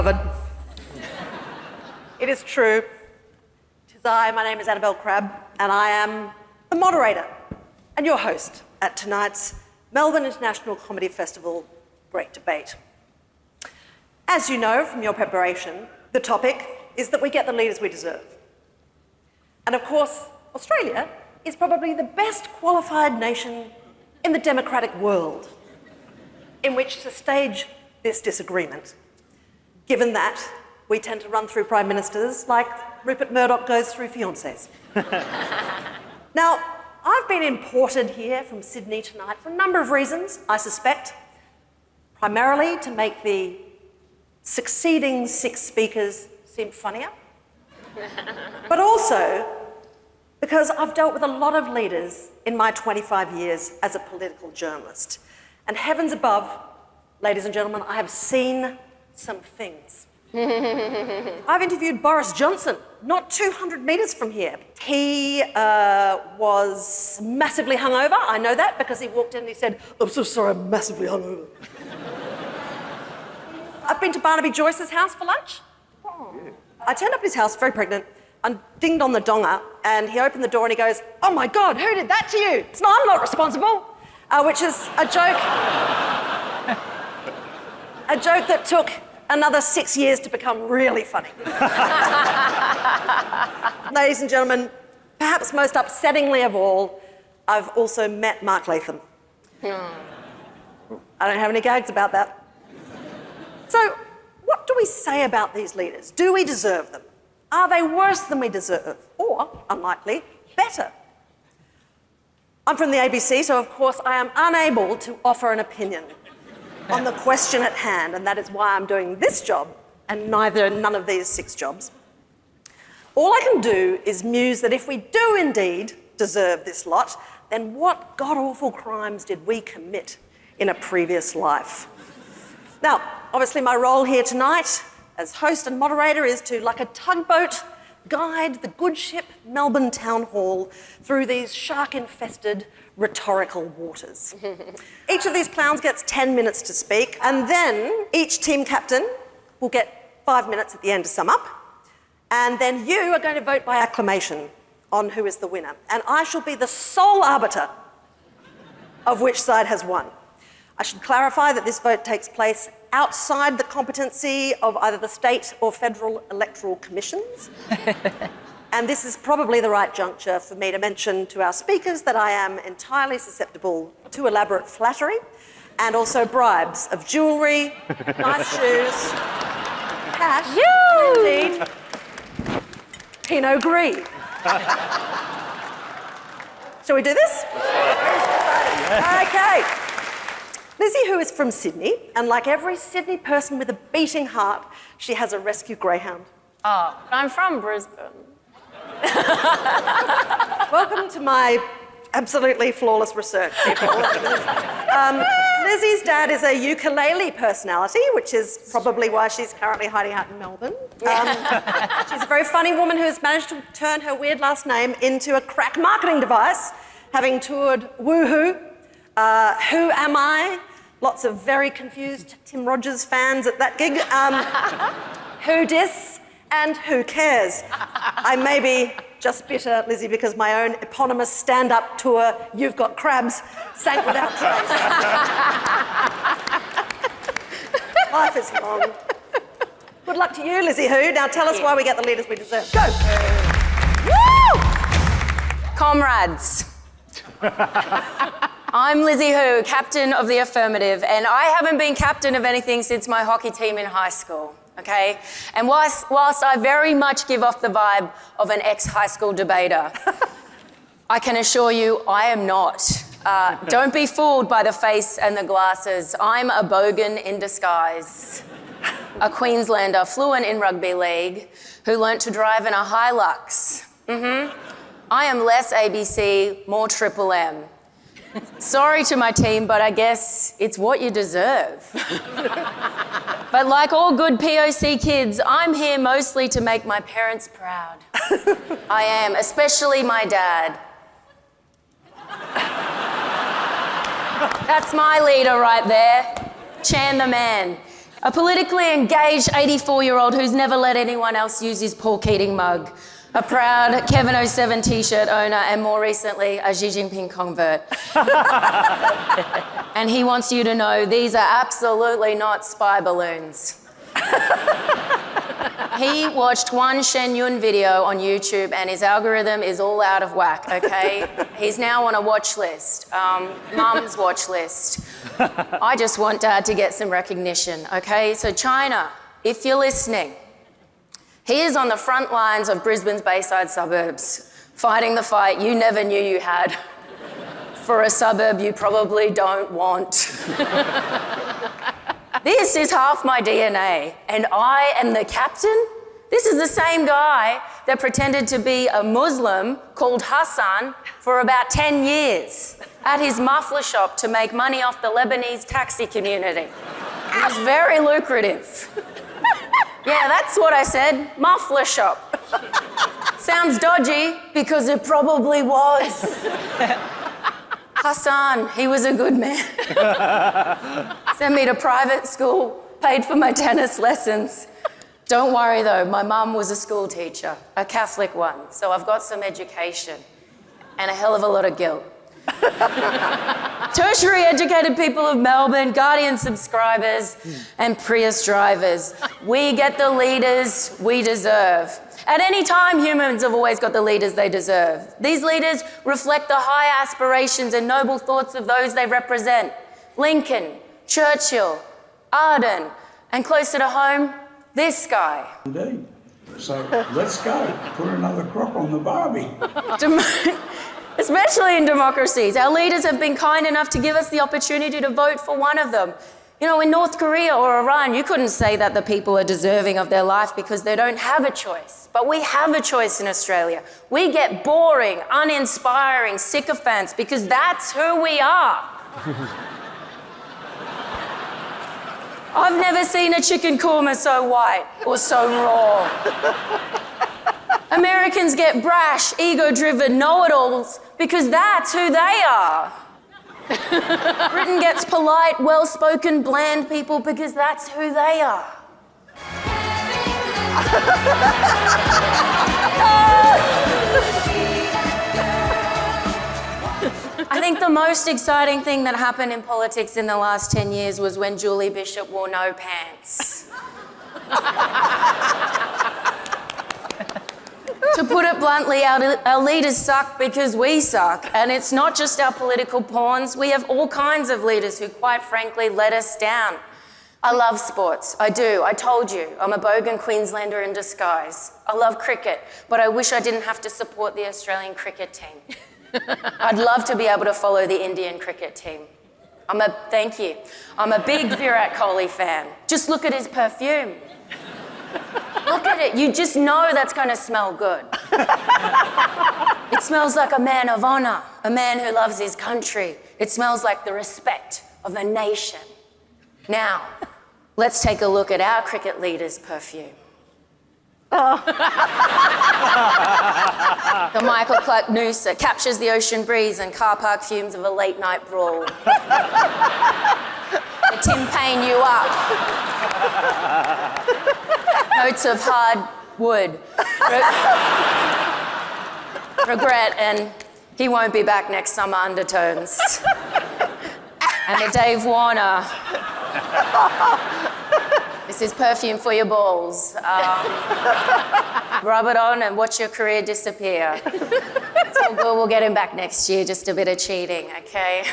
beloved. It is true. 'Tis I, my name is Annabel Crabb, and I am the moderator and your host at tonight's Melbourne International Comedy Festival Great Debate. As you know from your preparation, the topic is that we get the leaders we deserve. And of course, Australia is probably the best qualified nation in the democratic world in which to stage this disagreement, given that we tend to run through prime ministers like Rupert Murdoch goes through fiancés. Now, I've been imported here from Sydney tonight for a number of reasons, I suspect, primarily to make the succeeding 6 speakers seem funnier, but also because I've dealt with a lot of leaders in my 25 years as a political journalist. And heavens above, ladies and gentlemen, I have seen some things. I've interviewed Boris Johnson, not 200 metres from here. He was massively hungover. I know that because he walked in and he said, "I'm so sorry, I'm massively hungover." I've been to Barnaby Joyce's house for lunch. Oh. I turned up at his house, very pregnant, and dinged on the donger, and he opened the door and he goes, "Oh my God, who did that to you?" It's I'm not responsible, which is a joke that took another 6 years to become really funny. Ladies and gentlemen, perhaps most upsettingly of all, I've also met Mark Latham. I don't have any gags about that. So, what do we say about these leaders? Do we deserve them? Are they worse than we deserve? Or, unlikely, better? I'm from the ABC, so of course I am unable to offer an opinion on the question at hand, and that is why I'm doing this job and none of these 6 jobs. All I can do is muse that if we do indeed deserve this lot, then what god-awful crimes did we commit in a previous life? Now, obviously my role here tonight as host and moderator is to, like a tugboat, guide the good ship Melbourne Town Hall through these shark-infested rhetorical waters. Each of these clowns gets 10 minutes to speak, and then each team captain will get 5 minutes at the end to sum up, and then you are going to vote by acclamation on who is the winner. And I shall be the sole arbiter of which side has won. I should clarify that this vote takes place outside the competency of either the state or federal electoral commissions. And this is probably the right juncture for me to mention to our speakers that I am entirely susceptible to elaborate flattery and also bribes of jewellery, nice shoes, cash, and indeed, Pinot Gris. Shall we do this? Okay. Lizzie Hoo is from Sydney, and like every Sydney person with a beating heart, she has a rescue greyhound. Oh, I'm from Brisbane. Welcome to my absolutely flawless research, people. Lizzie's dad is a ukulele personality, which is probably why she's currently hiding out in Melbourne. She's a very funny woman who has managed to turn her weird last name into a crack marketing device, having toured Woohoo, Who Am I? Lots of very confused Tim Rogers fans at that gig. Who Dis and Who Cares? I may be just bitter, Lizzie, because my own eponymous stand-up tour, You've Got Crabs, sank without trace. Life is long. Good luck to you, Lizzie Hoo. Now tell us why we get the leaders we deserve. Go! Woo! Comrades. I'm Lizzie Hoo, captain of the Affirmative, and I haven't been captain of anything since my hockey team in high school, okay? And whilst I very much give off the vibe of an ex-high school debater, I can assure you I am not. Don't be fooled by the face and the glasses. I'm a bogan in disguise. A Queenslander fluent in rugby league who learnt to drive in a Hilux. I am less ABC, more Triple M. Sorry to my team, but I guess it's what you deserve. But like all good POC kids, I'm here mostly to make my parents proud. I am, especially my dad. That's my leader right there, Chan the man. A politically engaged 84-year-old who's never let anyone else use his pork eating mug. A proud Kevin 07 t-shirt owner and more recently a Xi Jinping convert. And he wants you to know these are absolutely not spy balloons. He watched one Shen Yun video on YouTube and his algorithm is all out of whack, okay? He's now on a watch list, mum's watch list. I just want Dad to get some recognition, okay? So China, if you're listening, he is on the front lines of Brisbane's Bayside suburbs, fighting the fight you never knew you had for a suburb you probably don't want. This is half my DNA, and I am the captain? This is the same guy that pretended to be a Muslim called Hassan for about 10 years at his muffler shop to make money off the Lebanese taxi community. It was very lucrative. Yeah, that's what I said, muffler shop. Sounds dodgy because it probably was. Hassan, he was a good man. Sent me to private school, paid for my tennis lessons. Don't worry though, my mum was a school teacher, a Catholic one, so I've got some education and a hell of a lot of guilt. Tertiary educated people of Melbourne, Guardian subscribers and Prius drivers. We get the leaders we deserve. At any time, humans have always got the leaders they deserve. These leaders reflect the high aspirations and noble thoughts of those they represent. Lincoln, Churchill, Arden, and closer to home, this guy. Indeed. So let's go. Put another crock on the Barbie. Especially in democracies, our leaders have been kind enough to give us the opportunity to vote for one of them. You know, in North Korea or Iran, you couldn't say that the people are deserving of their life because they don't have a choice. But we have a choice in Australia. We get boring, uninspiring sycophants because that's who we are. I've never seen a chicken korma so white or so raw. Americans get brash, ego-driven know-it-alls because that's who they are. Britain gets polite, well-spoken, bland people because that's who they are. I think the most exciting thing that happened in politics in the last 10 years was when Julie Bishop wore no pants. To put it bluntly, our leaders suck because we suck. And it's not just our political pawns. We have all kinds of leaders who, quite frankly, let us down. I love sports. I do. I told you. I'm a bogan Queenslander in disguise. I love cricket, but I wish I didn't have to support the Australian cricket team. I'd love to be able to follow the Indian cricket team. Thank you. I'm a big Virat Kohli fan. Just look at his perfume. Look at it. You just know that's going to smell good. It smells like a man of honour, a man who loves his country. It smells like the respect of a nation. Now, let's take a look at our cricket leader's perfume. Oh. The Michael Clark Noosa captures the ocean breeze and car park fumes of a late night brawl. The Tim Payne you up. Notes of hard wood. Regret and he won't be back next summer undertones. And the Dave Warner. This is perfume for your balls. Rub it on and watch your career disappear. It's all good, we'll get him back next year, just a bit of cheating, okay?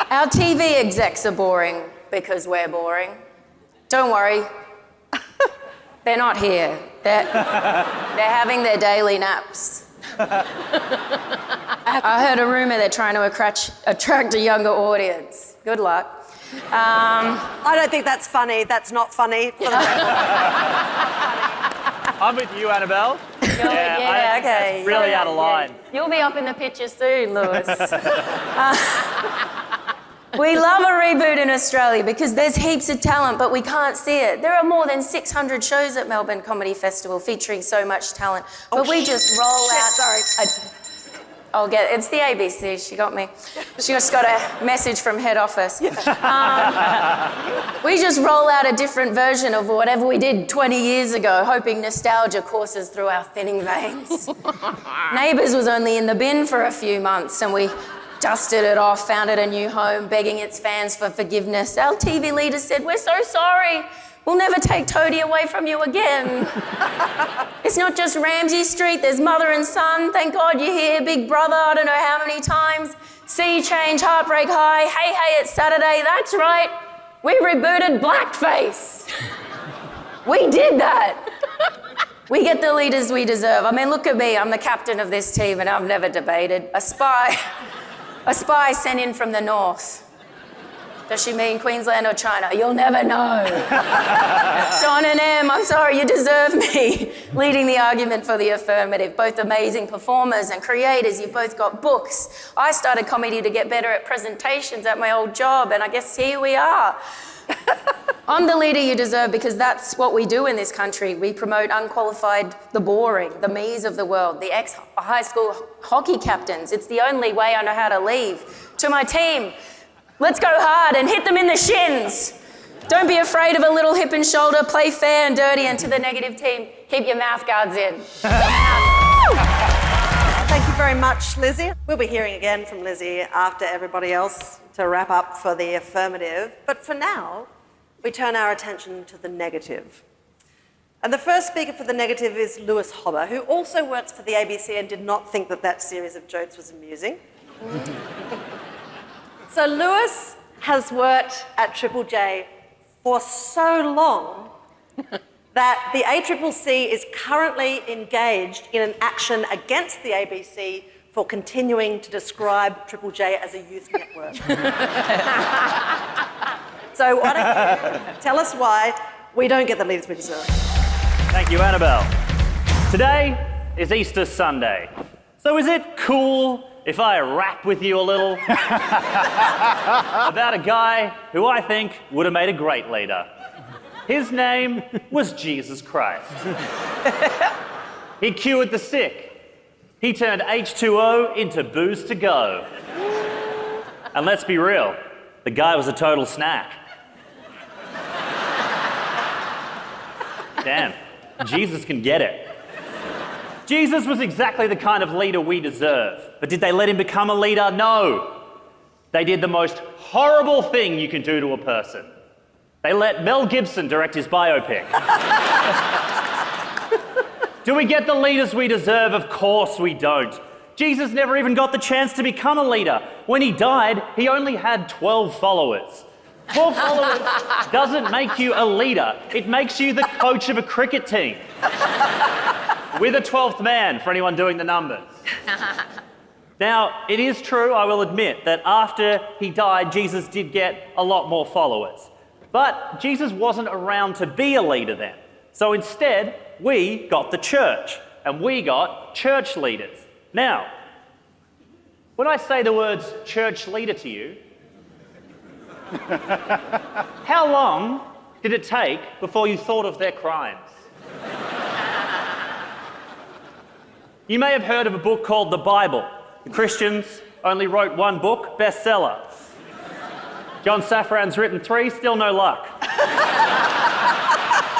Our TV execs are boring because we're boring. Don't worry, they're not here. They're having their daily naps. I heard a rumour they're trying to attract a younger audience. Good luck. I don't think that's funny. That's not funny. I'm with you, Annabel. Yeah, okay. It's really out of line. You'll be up in the picture soon, Lewis. We love a reboot in Australia because there's heaps of talent, but we can't see it. There are more than 600 shows at Melbourne Comedy Festival featuring so much talent, but we just roll out. It's the ABC, she got me. She just got a message from head office. We just roll out a different version of whatever we did 20 years ago, hoping nostalgia courses through our thinning veins. Neighbours was only in the bin for a few months and we dusted it off, found it a new home, begging its fans for forgiveness. Our TV leader said, "We're so sorry. We'll never take Toadie away from you again." It's not just Ramsay Street, there's mother and son. Thank God you're here, big brother, I don't know how many times. Sea change, heartbreak high, hey, hey, it's Saturday. That's right, we rebooted blackface. We did that. We get the leaders we deserve. I mean, look at me, I'm the captain of this team and I've never debated. A spy sent in from the north. Does she mean Queensland or China? You'll never know. John and Em, I'm sorry, you deserve me. Leading the argument for the affirmative. Both amazing performers and creators, you both got books. I started comedy to get better at presentations at my old job, and I guess here we are. I'm the leader you deserve because that's what we do in this country. We promote unqualified, the boring, the me's of the world, the ex-high school hockey captains. It's the only way I know how to leave. To my team, let's go hard and hit them in the shins. Don't be afraid of a little hip and shoulder, play fair and dirty, and to the negative team, keep your mouth guards in. Thank you very much, Lizzie. We'll be hearing again from Lizzie after everybody else to wrap up for the affirmative. But for now, we turn our attention to the negative. And the first speaker for the negative is Lewis Hobba, who also works for the ABC and did not think that that series of jokes was amusing. So Lewis has worked at Triple J for so long that the ACCC is currently engaged in an action against the ABC for continuing to describe Triple J as a youth network. So why don't you tell us why we don't get the leaders we deserve? Thank you, Annabel. Today is Easter Sunday. So is it cool if I rap with you a little about a guy who I think would have made a great leader? His name was Jesus Christ. He cured the sick. He turned H2O into booze to go. And let's be real, the guy was a total snack. Damn, Jesus can get it. Jesus was exactly the kind of leader we deserve. But did they let him become a leader? No. They did the most horrible thing you can do to a person. They let Mel Gibson direct his biopic. Do we get the leaders we deserve? Of course we don't. Jesus never even got the chance to become a leader. When he died, he only had 12 followers. 12 followers doesn't make you a leader. It makes you the coach of a cricket team. With a 12th man, for anyone doing the numbers. Now, it is true, I will admit, that after he died, Jesus did get a lot more followers. But Jesus wasn't around to be a leader then. So instead, we got the church, and we got church leaders. Now, when I say the words church leader to you, how long did it take before you thought of their crimes? You may have heard of a book called the Bible. The Christians only wrote one book, bestseller. John Safran's written 3, still no luck.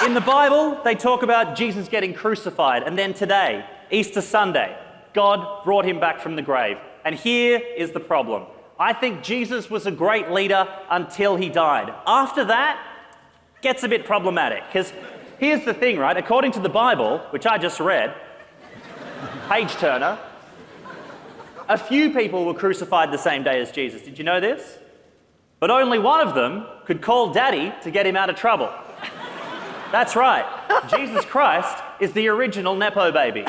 In the Bible, they talk about Jesus getting crucified, and then today, Easter Sunday, God brought him back from the grave. And here is the problem. I think Jesus was a great leader until he died. After that, gets a bit problematic, because here's the thing, right? According to the Bible, which I just read, page turner, a few people were crucified the same day as Jesus. Did you know this? But only one of them could call Daddy to get him out of trouble. That's right. Jesus Christ is the original Nepo baby.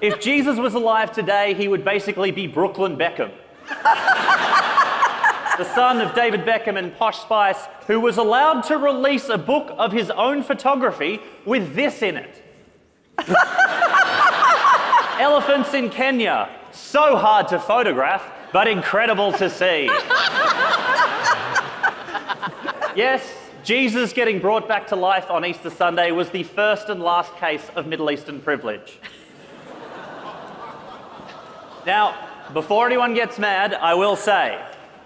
If Jesus was alive today, he would basically be Brooklyn Beckham. The son of David Beckham and Posh Spice, who was allowed to release a book of his own photography with this in it. Elephants in Kenya. So hard to photograph, but incredible to see. Yes, Jesus getting brought back to life on Easter Sunday was the first and last case of Middle Eastern privilege. Now, before anyone gets mad, I will say,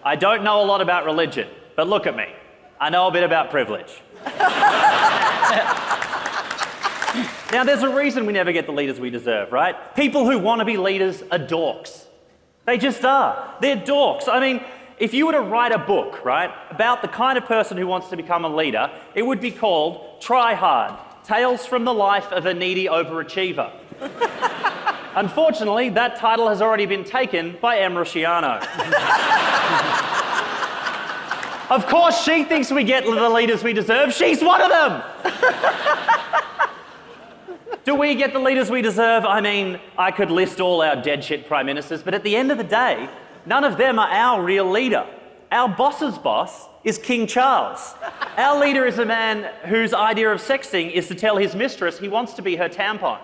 I don't know a lot about religion, but look at me. I know a bit about privilege. Now, there's a reason we never get the leaders we deserve, right? People who want to be leaders are dorks. They just are. They're dorks. I mean, if you were to write a book, right, about the kind of person who wants to become a leader, it would be called Try Hard, Tales from the Life of a Needy Overachiever. Unfortunately, that title has already been taken by Rusciano. Of course, she thinks we get the leaders we deserve. She's one of them! Do we get the leaders we deserve? I mean, I could list all our dead shit prime ministers, but at the end of the day, none of them are our real leader. Our boss's boss is King Charles. Our leader is a man whose idea of sexting is to tell his mistress he wants to be her tampon.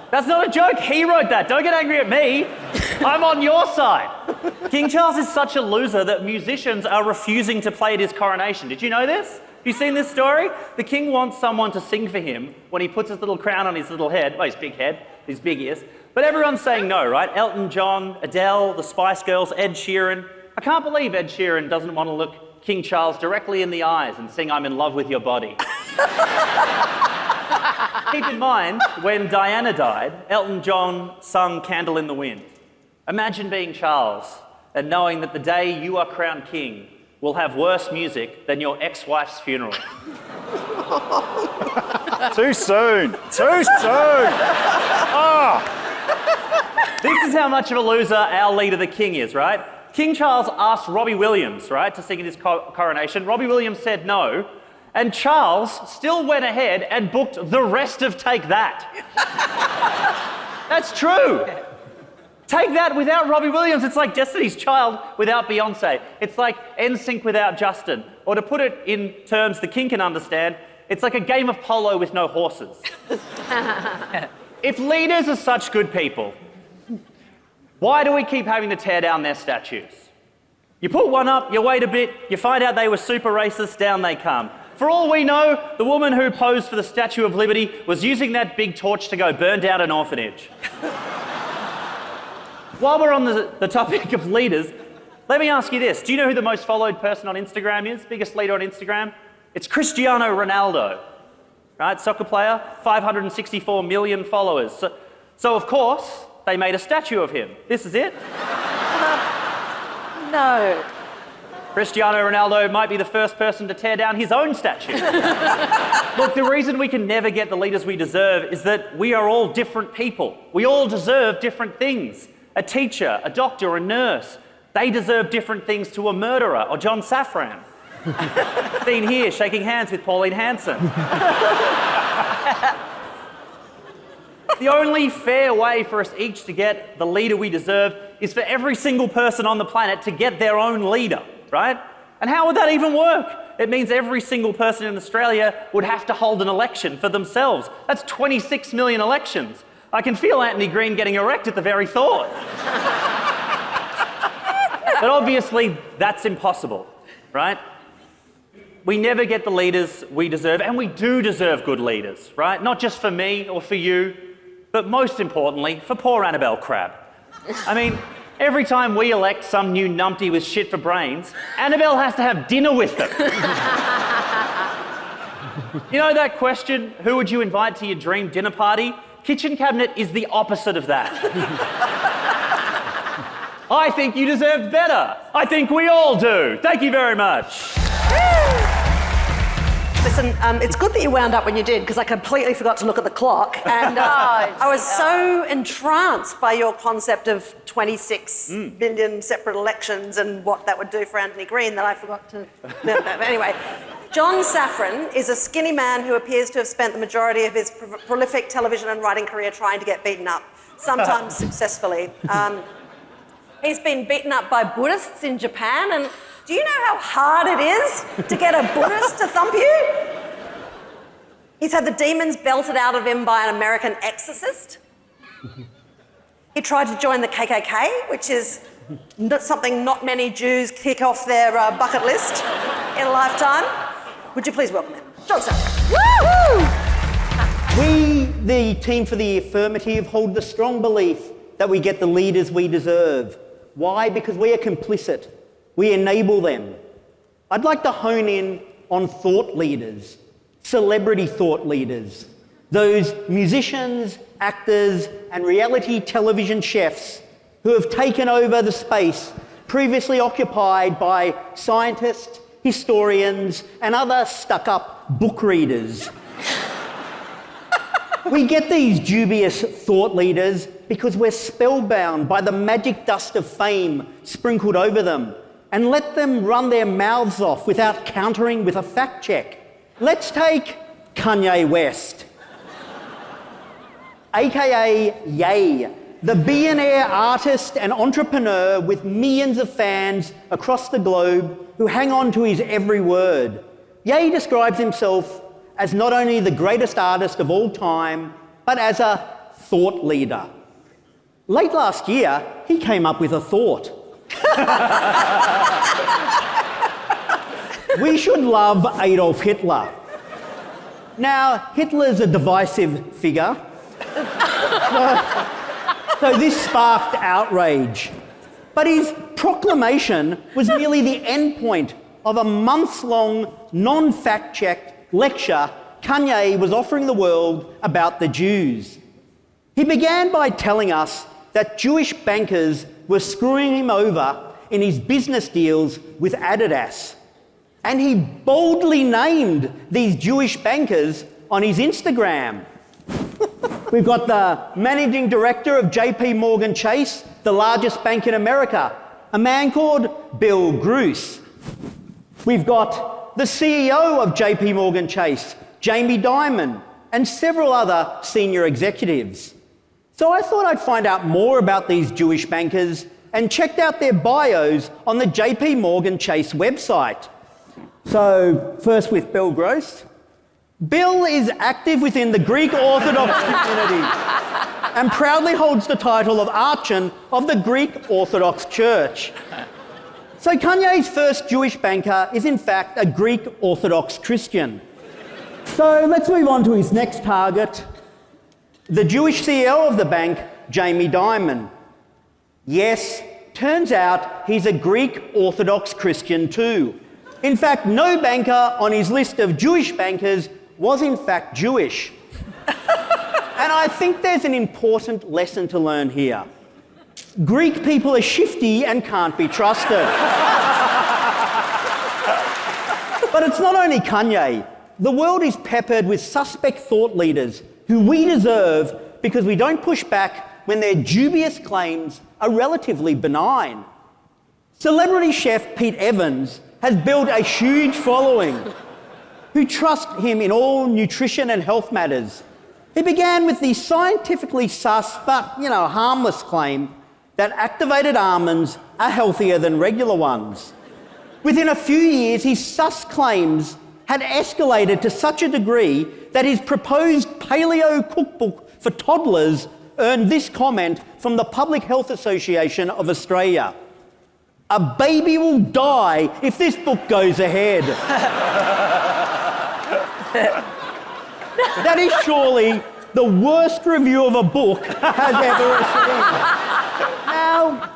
That's not a joke. He wrote that. Don't get angry at me. I'm on your side. King Charles is such a loser that musicians are refusing to play at his coronation. Did you know this? Have you seen this story? The king wants someone to sing for him when he puts his little crown on his little head. Well, his big head, his big ears. But everyone's saying no, right? Elton John, Adele, the Spice Girls, Ed Sheeran. I can't believe Ed Sheeran doesn't want to look King Charles directly in the eyes and sing "I'm in love with your body." Keep in mind, when Diana died, Elton John sung "Candle in the Wind." Imagine being Charles and knowing that the day you are crowned king will have worse music than your ex-wife's funeral. Too soon. Too soon. Oh. This is how much of a loser our leader, the king, is, right? King Charles asked Robbie Williams, right, to sing in his coronation. Robbie Williams said no, and Charles still went ahead and booked the rest of Take That. That's true. Take That without Robbie Williams, it's like Destiny's Child without Beyonce. It's like NSYNC without Justin. Or to put it in terms the king can understand, it's like a game of polo with no horses. If leaders are such good people, why do we keep having to tear down their statues? You put one up, you wait a bit, you find out they were super racist, down they come. For all we know, the woman who posed for the Statue of Liberty was using that big torch to go burn down an orphanage. While we're on the topic of leaders, let me ask you this. Do you know who the most followed person on Instagram is? Biggest leader on Instagram? It's Cristiano Ronaldo, right? Soccer player, 564 million followers. So of course, they made a statue of him. This is it. No. Cristiano Ronaldo might be the first person to tear down his own statue. Look, the reason we can never get the leaders we deserve is that we are all different people. We all deserve different things. A teacher, a doctor, a nurse, they deserve different things to a murderer or John Safran. Seen here shaking hands with Pauline Hanson. The only fair way for us each to get the leader we deserve is for every single person on the planet to get their own leader, right? And how would that even work? It means every single person in Australia would have to hold an election for themselves. That's 26 million elections. I can feel Anthony Green getting erect at the very thought. But obviously, that's impossible, right? We never get the leaders we deserve, and we do deserve good leaders, right? Not just for me or for you, but most importantly, for poor Annabel Crabb. I mean, every time we elect some new numpty with shit for brains, Annabel has to have dinner with them. You know that question, who would you invite to your dream dinner party? Kitchen cabinet is the opposite of that. I think you deserved better. I think we all do. Thank you very much. Listen, it's good that you wound up when you did, because I completely forgot to look at the clock, and I was so entranced by your concept of 26 million separate elections and what that would do for Anthony Green that I forgot to... Anyway, John Safran is a skinny man who appears to have spent the majority of his prolific television and writing career trying to get beaten up, sometimes successfully. He's been beaten up by Buddhists in Japan, and do you know how hard it is to get a Buddhist to thump you? He's had the demons belted out of him by an American exorcist. He tried to join the KKK, which is something not many Jews kick off their bucket list in a lifetime. Would you please welcome him? John Safran. We, the team for the Affirmative, hold the strong belief that we get the leaders we deserve. Why? Because we are complicit. We enable them. I'd like to hone in on thought leaders, celebrity thought leaders, those musicians, actors, and reality television chefs who have taken over the space previously occupied by scientists, historians, and other stuck-up book readers. We get these dubious thought leaders because we're spellbound by the magic dust of fame sprinkled over them, and let them run their mouths off without countering with a fact check. Let's take Kanye West, aka Ye, the billionaire artist and entrepreneur with millions of fans across the globe who hang on to his every word. Ye describes himself as not only the greatest artist of all time, but as a thought leader. Late last year, he came up with a thought. We should love Adolf Hitler. Now, Hitler's a divisive figure, so this sparked outrage. But his proclamation was merely the end point of a months-long, non-fact-checked lecture Kanye was offering the world about the Jews. He began by telling us that Jewish bankers were screwing him over in his business deals with Adidas. And he boldly named these Jewish bankers on his Instagram. We've got the managing director of JP Morgan Chase, the largest bank in America, a man called Bill Gross. We've got the CEO of JP Morgan Chase, Jamie Dimon, and several other senior executives. So I thought I'd find out more about these Jewish bankers and checked out their bios on the JP Morgan Chase website. So first with Bill Gross. Bill is active within the Greek Orthodox community and proudly holds the title of Archon of the Greek Orthodox Church. So Kanye's first Jewish banker is in fact a Greek Orthodox Christian. So let's move on to his next target, the Jewish CEO of the bank, Jamie Dimon. Yes, turns out he's a Greek Orthodox Christian too. In fact, no banker on his list of Jewish bankers was in fact Jewish. And I think there's an important lesson to learn here. Greek people are shifty and can't be trusted. But it's not only Kanye. The world is peppered with suspect thought leaders who we deserve because we don't push back when their dubious claims are relatively benign. Celebrity chef Pete Evans has built a huge following who trust him in all nutrition and health matters. He began with the scientifically sus but, harmless claim that activated almonds are healthier than regular ones. Within a few years, his sus claims had escalated to such a degree that his proposed paleo cookbook for toddlers earned this comment from the Public Health Association of Australia: "A baby will die if this book goes ahead." That is surely the worst review of a book has ever received. Now,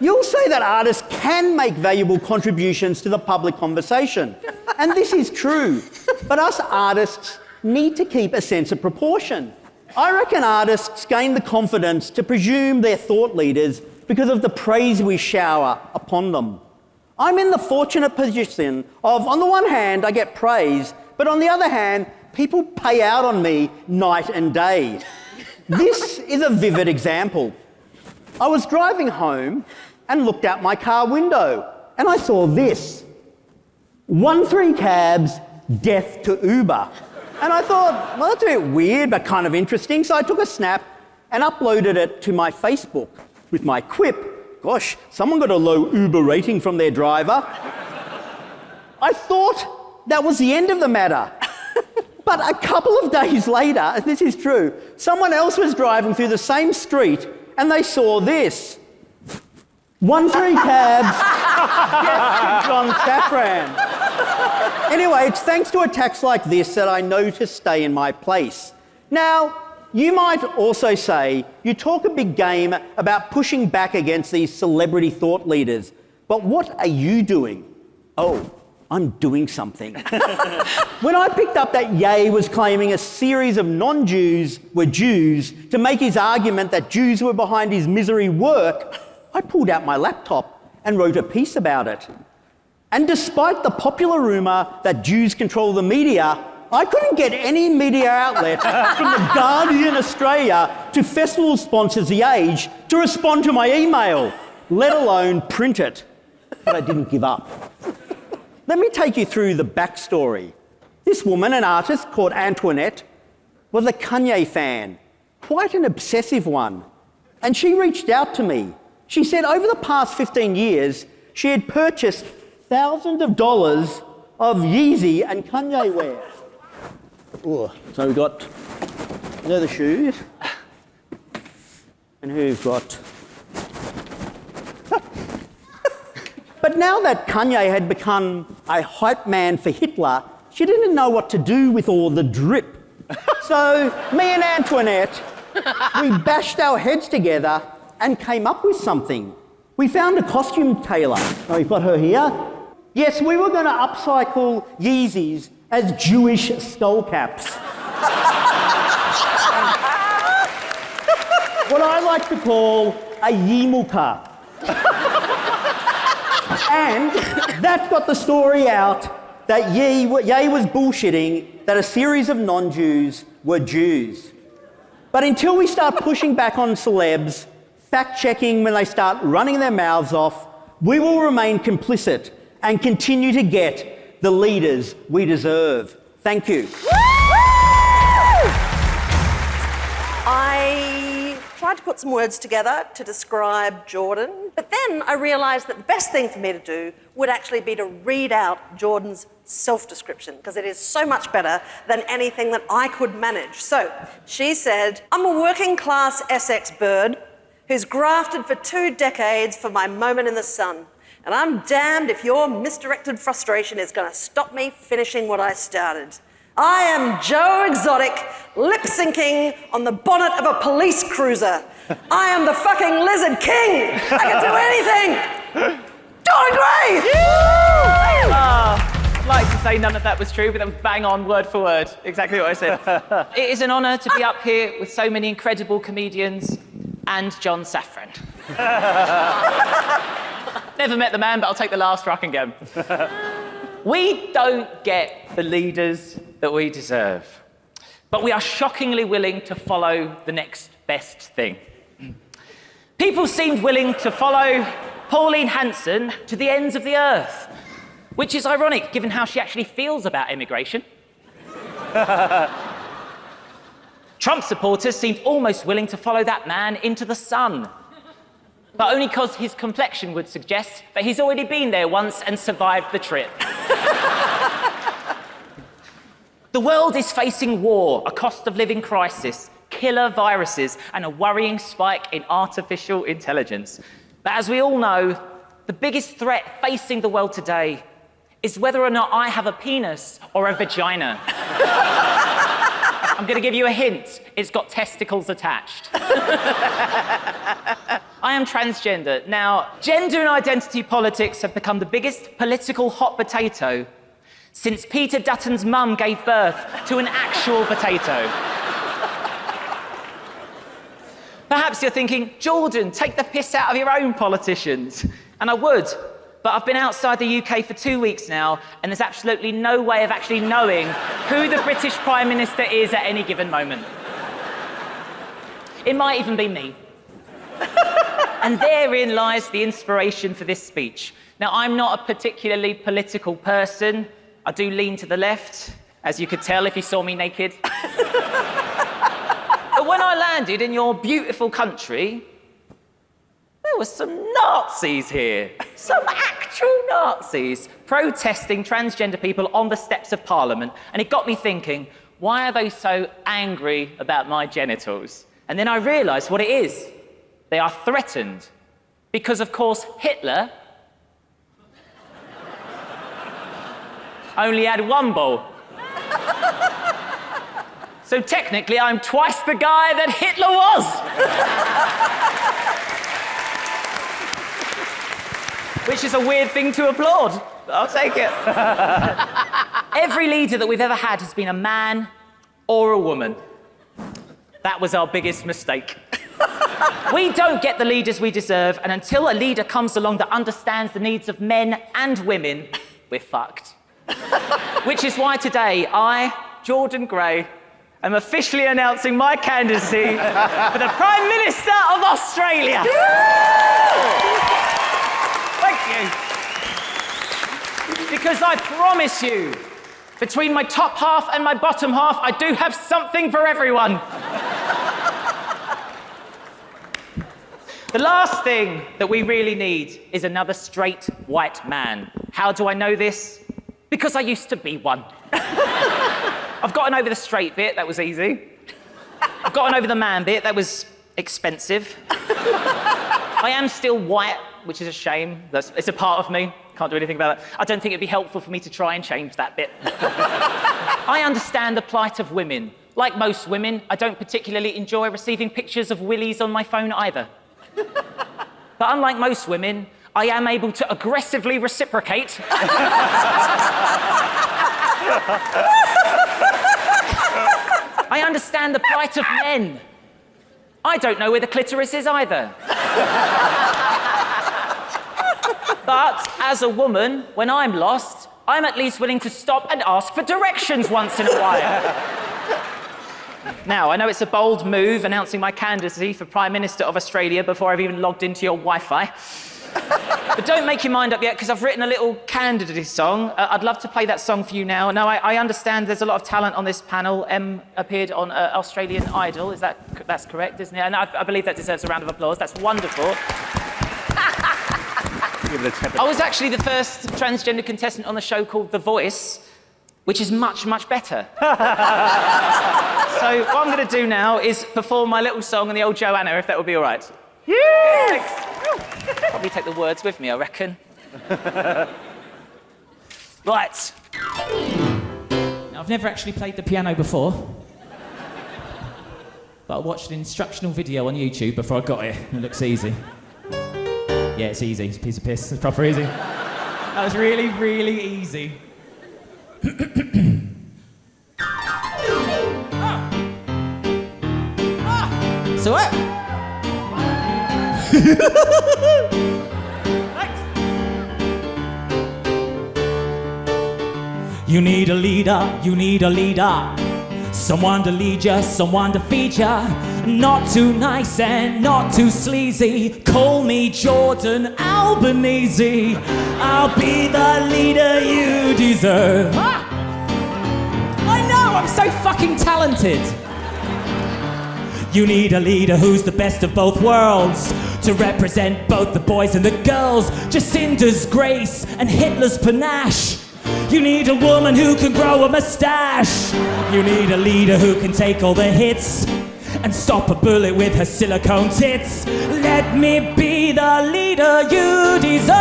you'll say that artists can make valuable contributions to the public conversation, and this is true, but us artists need to keep a sense of proportion. I reckon artists gain the confidence to presume they're thought leaders because of the praise we shower upon them. I'm in the fortunate position of, on the one hand, I get praise, but on the other hand, people pay out on me night and day. This is a vivid example. I was driving home and looked out my car window and I saw this: 1-3 cabs, death to Uber. And I thought, well, that's a bit weird, but kind of interesting. So I took a snap and uploaded it to my Facebook with my quip: "Gosh, someone got a low Uber rating from their driver." I thought that was the end of the matter. But a couple of days later, and this is true, someone else was driving through the same street and they saw this: 1-3 cabs, death to John Safran. Anyway, it's thanks to attacks like this that I know to stay in my place. Now, You might also say you talk a big game about pushing back against these celebrity thought leaders, but what are you doing? Oh, I'm doing something. When I picked up that Ye was claiming a series of non-Jews were Jews to make his argument that Jews were behind his misery work, I pulled out my laptop and wrote a piece about it. And despite the popular rumour that Jews control the media, I couldn't get any media outlet from The Guardian Australia to festival sponsors The Age to respond to my email, let alone print it. But I didn't give up. Let me take you through the backstory. This woman, an artist called Antoinette, was a Kanye fan, quite an obsessive one. And she reached out to me. She said over the past 15 years, she had purchased thousands of dollars of Yeezy and Kanye wear. Ooh, so we've got, they're the shoes. And who've got... But now that Kanye had become a hype man for Hitler, she didn't know what to do with all the drip. So me and Antoinette, we bashed our heads together and came up with something. We found a costume tailor. Oh, we've got her here. Yes, we were going to upcycle Yeezys as Jewish skull caps. What I like to call a Yeemuka. And that got the story out that Ye was bullshitting that a series of non-Jews were Jews. But until we start pushing back on celebs, fact-checking when they start running their mouths off, we will remain complicit and continue to get the leaders we deserve. Thank you. I tried to put some words together to describe Jordan, but then I realised that the best thing for me to do would actually be to read out Jordan's self-description, because it is so much better than anything that I could manage. So she said, I'm a working-class Essex bird who's grafted for 2 decades for my moment in the sun. And I'm damned if your misdirected frustration is going to stop me finishing what I started. I am Joe Exotic, lip-syncing on the bonnet of a police cruiser. I am the fucking Lizard King. I can do anything. Don't agree? I'd like to say none of that was true, but that was bang on, word for word, exactly what I said. It is an honour to be up here with so many incredible comedians and John Safran. Never met the man, but I'll take the last rock and get him. We don't get the leaders that we deserve, but we are shockingly willing to follow the next best thing. People seemed willing to follow Pauline Hanson to the ends of the earth, which is ironic given how she actually feels about immigration. Trump supporters seemed almost willing to follow that man into the sun, but only because his complexion would suggest that he's already been there once and survived the trip. The world is facing war, a cost of living crisis, killer viruses, and a worrying spike in artificial intelligence. But as we all know, the biggest threat facing the world today is whether or not I have a penis or a vagina. I'm going to give you a hint. It's got testicles attached. I am transgender. Now, gender and identity politics have become the biggest political hot potato since Peter Dutton's mum gave birth to an actual potato. Perhaps you're thinking, Jordan, take the piss out of your own politicians. And I would, but I've been outside the UK for 2 weeks now, and there's absolutely no way of actually knowing who the British Prime Minister is at any given moment. It might even be me. And therein lies the inspiration for this speech. Now, I'm not a particularly political person. I do lean to the left, as you could tell if you saw me naked. But when I landed in your beautiful country, there were some Nazis here. Some actual Nazis protesting transgender people on the steps of Parliament. And it got me thinking, why are they so angry about my genitals? And then I realised what it is. They are threatened. Because, of course, Hitler only had one ball. So So technically, I'm twice the guy that Hitler was. Which is a weird thing to applaud. I'll take it. Every leader that we've ever had has been a man or a woman. That was our biggest mistake. We don't get the leaders we deserve, and until a leader comes along that understands the needs of men and women, we're fucked. Which is why today, I, Jordan Gray, am officially announcing my candidacy for the Prime Minister of Australia. Thank you. Because I promise you, between my top half and my bottom half, I do have something for everyone. The last thing that we really need is another straight white man. How do I know this? Because I used to be one. I've gotten over the straight bit, that was easy. I've gotten over the man bit, that was expensive. I am still white, which is a shame. It's a part of me, can't do anything about it. I don't think it'd be helpful for me to try and change that bit. I understand the plight of women. Like most women, I don't particularly enjoy receiving pictures of willies on my phone either. But unlike most women, I am able to aggressively reciprocate. I understand the plight of men. I don't know where the clitoris is either. But as a woman, when I'm lost, I'm at least willing to stop and ask for directions once in a while. Now, I know it's a bold move announcing my candidacy for Prime Minister of Australia before I've even logged into your Wi-Fi. But don't make your mind up yet, because I've written a little candidacy song. I'd love to play that song for you now. Now, I understand there's a lot of talent on this panel. Em appeared on Australian Idol. That's correct, isn't it? And I believe that deserves a round of applause. That's wonderful. I was actually the first transgender contestant on the show called The Voice, which is much, much better. So what I'm going to do now is perform my little song on the old Joanna, if that would be all right. Yes! Probably take the words with me, I reckon. Right. Now, I've never actually played the piano before, but I watched an instructional video on YouTube before I got here. It looks easy. Yeah, it's easy. It's a piece of piss. It's proper easy. That was really, really easy. So what? You need a leader, you need a leader. Someone to lead ya, someone to feed ya. Not too nice and not too sleazy. Call me Jordan Albanese. I'll be the leader you deserve. I know, I'm so fucking talented. You need a leader who's the best of both worlds, to represent both the boys and the girls. Jacinda's grace and Hitler's panache. You need a woman who can grow a moustache. You need a leader who can take all the hits and stop a bullet with her silicone tits. Let me be the leader you deserve.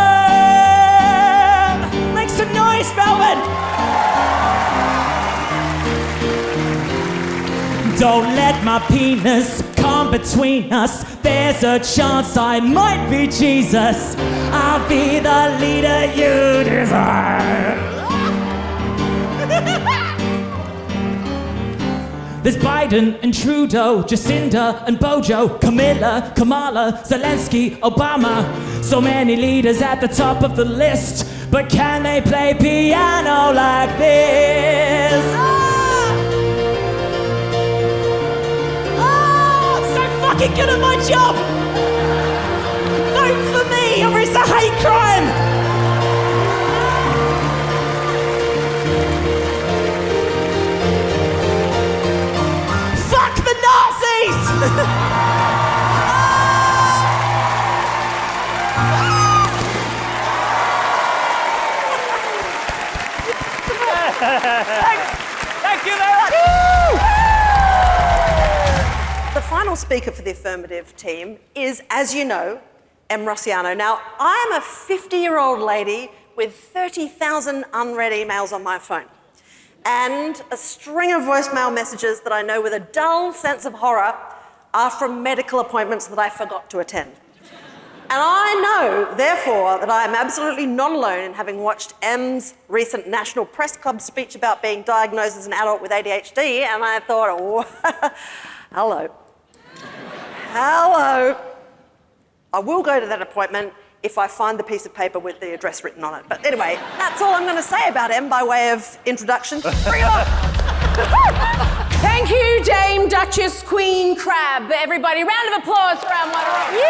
Make some noise, Melbourne. Don't let my penis come between us. There's a chance I might be Jesus. I'll be the leader you deserve. There's Biden and Trudeau, Jacinda and Bojo, Camilla, Kamala, Zelensky, Obama. So many leaders at the top of the list, but can they play piano like this? So fucking good at my job! Vote for me or it's a hate crime! Fuck the Nazis! Thank you very much. The final speaker for the Affirmative team is, as you know, Rusciano. Now, I'm a 50-year-old lady with 30,000 unread emails on my phone. and a string of voicemail messages that I know with a dull sense of horror are from medical appointments that I forgot to attend. And I know, therefore, that I am absolutely not alone in having watched M's recent National Press Club speech about being diagnosed as an adult with ADHD, and I thought, oh, hello. Hello. I will go to that appointment if I find the piece of paper with the address written on it. But anyway, that's all I'm going to say about M by way of introduction. Bring it on. Thank you, Dame Duchess Queen Crabb. Everybody, round of applause for our moderator.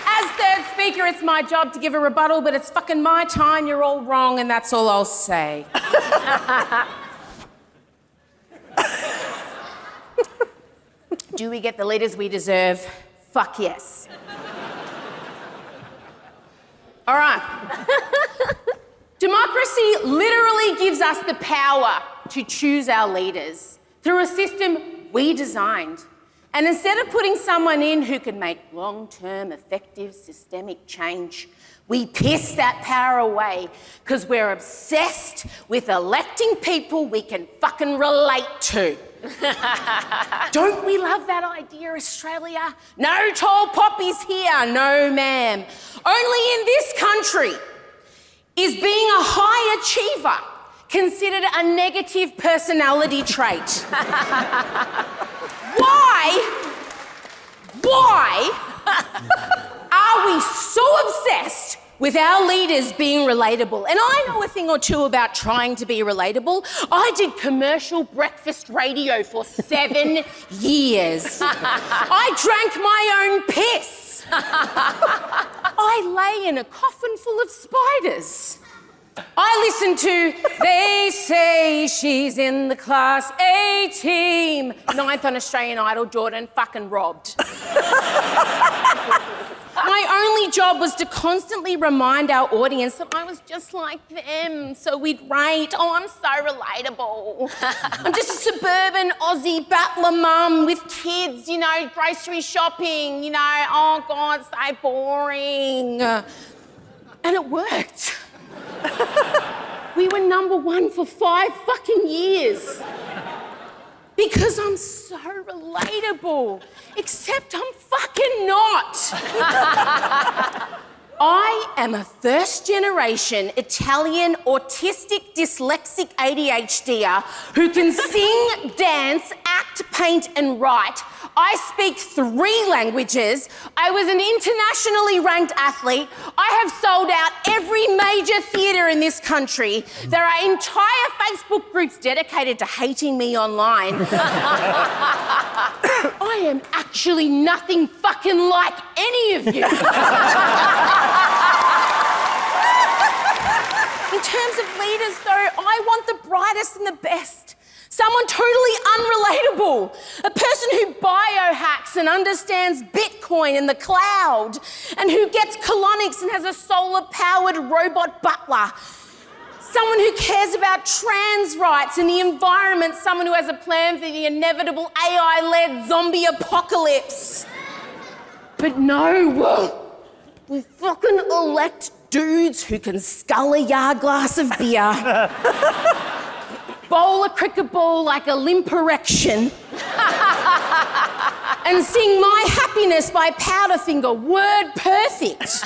As third speaker, it's my job to give a rebuttal, but it's fucking my time. You're all wrong, and that's all I'll say. Do we get the leaders we deserve? Fuck yes. All right. Democracy literally gives us the power to choose our leaders through a system we designed. And instead of putting someone in who can make long-term, effective, systemic change, we piss that power away because we're obsessed with electing people we can fucking relate to. Don't we love that idea, Australia? No tall poppies here, no ma'am. Only in this country is being a high achiever considered a negative personality trait. Why are we so obsessed with our leaders being relatable? And I know a thing or two about trying to be relatable. I did commercial breakfast radio for 7 years. I drank my own piss. I lay in a coffin full of spiders. I listened to They Say She's in the Class A Team. 9th on Australian Idol, Jordan fucking robbed. My only job was to constantly remind our audience that I was just like them, so we'd rate, oh, I'm so relatable. I'm just a suburban Aussie battler mum with kids, you know, grocery shopping, you know, oh God, so boring. And it worked. We were #1 for 5 fucking years. Because I'm so relatable. Except I'm fucking not. I am a first-generation Italian autistic dyslexic ADHDer who can sing, dance, act, paint and write. I speak 3 languages. I was an internationally ranked athlete. I have sold out every major theatre in this country. There are entire Facebook groups dedicated to hating me online. I am actually nothing fucking like any of you. In terms of leaders, though, I want the brightest and the best. Someone totally unrelatable. A person who biohacks and understands Bitcoin and the cloud, and who gets colonics and has a solar-powered robot butler. Someone who cares about trans rights and the environment. Someone who has a plan for the inevitable AI-led zombie apocalypse. But no, we fucking elect dudes who can scull a yard glass of beer, bowl a cricket ball like a limp erection, and sing My Happiness by Powderfinger word perfect.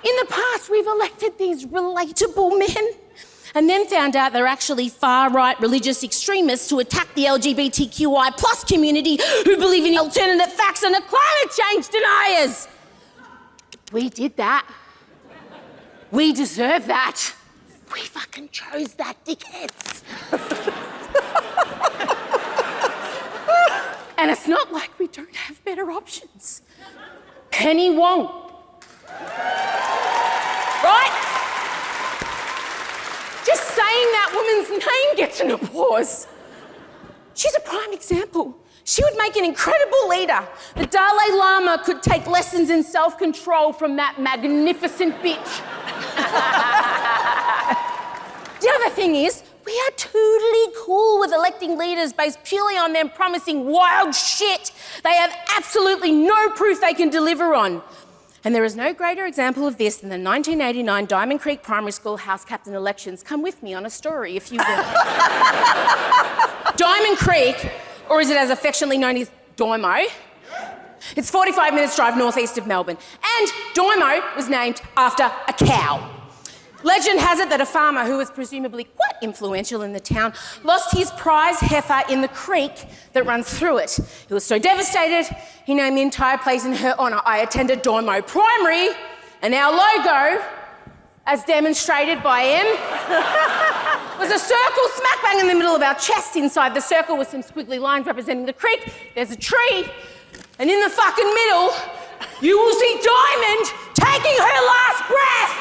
In the past, we've elected these relatable men and then found out they're actually far-right religious extremists who attack the LGBTQI+ community, who believe in alternative facts and are climate change deniers. We did that. We deserve that. We fucking chose that, dickheads. And it's not like we don't have better options. Penny Wong. Right? Just saying that woman's name gets an applause. She's a prime example. She would make an incredible leader. The Dalai Lama could take lessons in self-control from that magnificent bitch. The other thing is, we are totally cool with electing leaders based purely on them promising wild shit they have absolutely no proof they can deliver on. And there is no greater example of this than the 1989 Diamond Creek Primary School House Captain elections. Come with me on a story, if you will. Diamond Creek, or is it as affectionately known as Dimo? It's 45 minutes drive northeast of Melbourne. And Dimo was named after a cow. Legend has it that a farmer who was presumably quite influential in the town lost his prize heifer in the creek that runs through it. He was so devastated, he named the entire place in her honour. I attended Dimo Primary, and our logo, as demonstrated by M, was a circle smack bang in the middle of our chest. Inside the circle with some squiggly lines representing the creek. There's a tree, and in the fucking middle, you will see Diamond taking her last breath.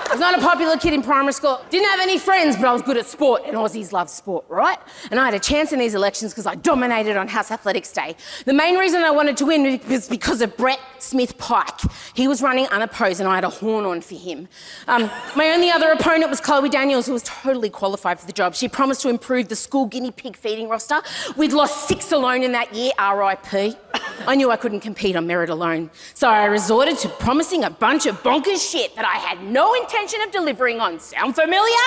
I was not a popular kid in primary school. Didn't have any friends, but I was good at sport, and Aussies love sport, right? And I had a chance in these elections because I dominated on House Athletics Day. The main reason I wanted to win was because of Brett Smith Pike. He was running unopposed, and I had a horn on for him. My only other opponent was Chloe Daniels, who was totally qualified for the job. She promised to improve the school guinea pig feeding roster. We'd lost 6 alone in that year, RIP. I knew I couldn't compete on merit alone, so I resorted to promising a bunch of bonkers shit that I had no intention of delivering on. Sound familiar?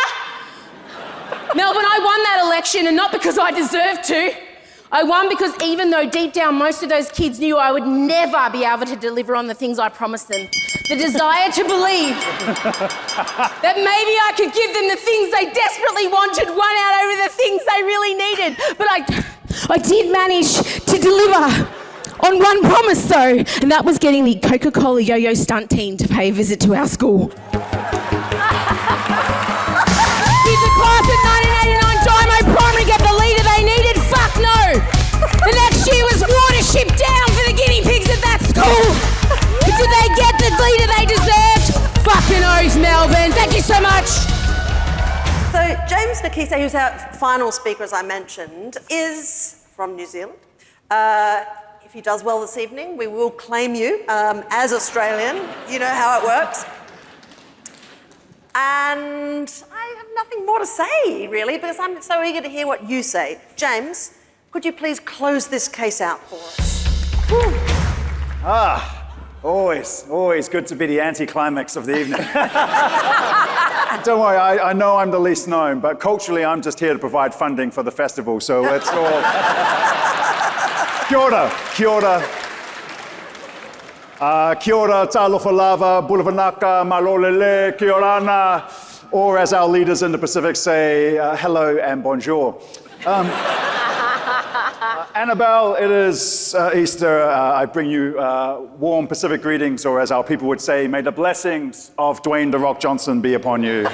Melbourne, I won that election, and not because I deserved to. I won because even though deep down most of those kids knew I would never be able to deliver on the things I promised them, the desire to believe that maybe I could give them the things they desperately wanted won out over the things they really needed. But I did manage to deliver on one promise though, and that was getting the Coca-Cola yo-yo stunt team to pay a visit to our school. Did the class at 1989 Dimo Primary get the leader they needed? Fuck no! The next year was watership down for the guinea pigs at that school. But did they get the leader they deserved? Fucking oath, Melbourne. Thank you so much. So James Nokise, who's our final speaker, as I mentioned, is from New Zealand. If he does well this evening, we will claim you as Australian. You know how it works. And I have nothing more to say, really, because I'm so eager to hear what you say. James, could you please close this case out for us? Always good to be the anticlimax of the evening. Don't worry, I know I'm the least known, but culturally I'm just here to provide funding for the festival, so let's all... Kia ora, kia ora. Kia ora, talofa lava, bulavanaka, malolele, kia orana, or as our leaders in the Pacific say, hello and bonjour. Annabel, it is Easter. I bring you warm Pacific greetings, or as our people would say, may the blessings of Dwayne "The Rock" Johnson be upon you.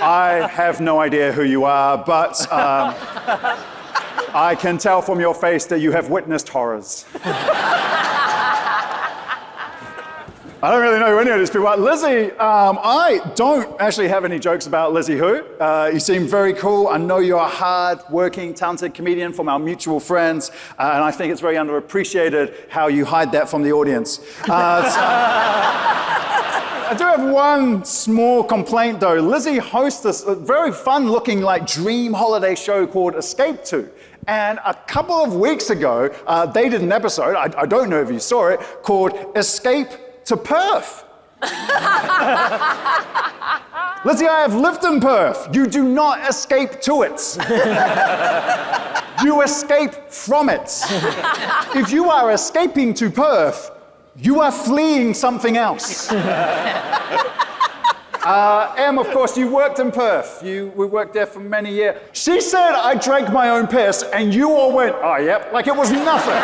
I have no idea who you are, but I can tell from your face that you have witnessed horrors. I don't really know who any of these people are. Lizzie, I don't actually have any jokes about Lizzie Hoo. You seem very cool. I know you're a hard-working, talented comedian from our mutual friends, and I think it's very underappreciated how you hide that from the audience. I do have one small complaint, though. Lizzie hosts this very fun-looking, like, dream holiday show called Escape To. And a couple of weeks ago, they did an episode, I don't know if you saw it, called Escape to Perth. Lizzie, I have lived in Perth. You do not escape to it. You escape from it. If you are escaping to Perth, you are fleeing something else. Em, of course, you worked in Perth. We worked there for many years. She said I drank my own piss, and you all went, oh, yep, like it was nothing.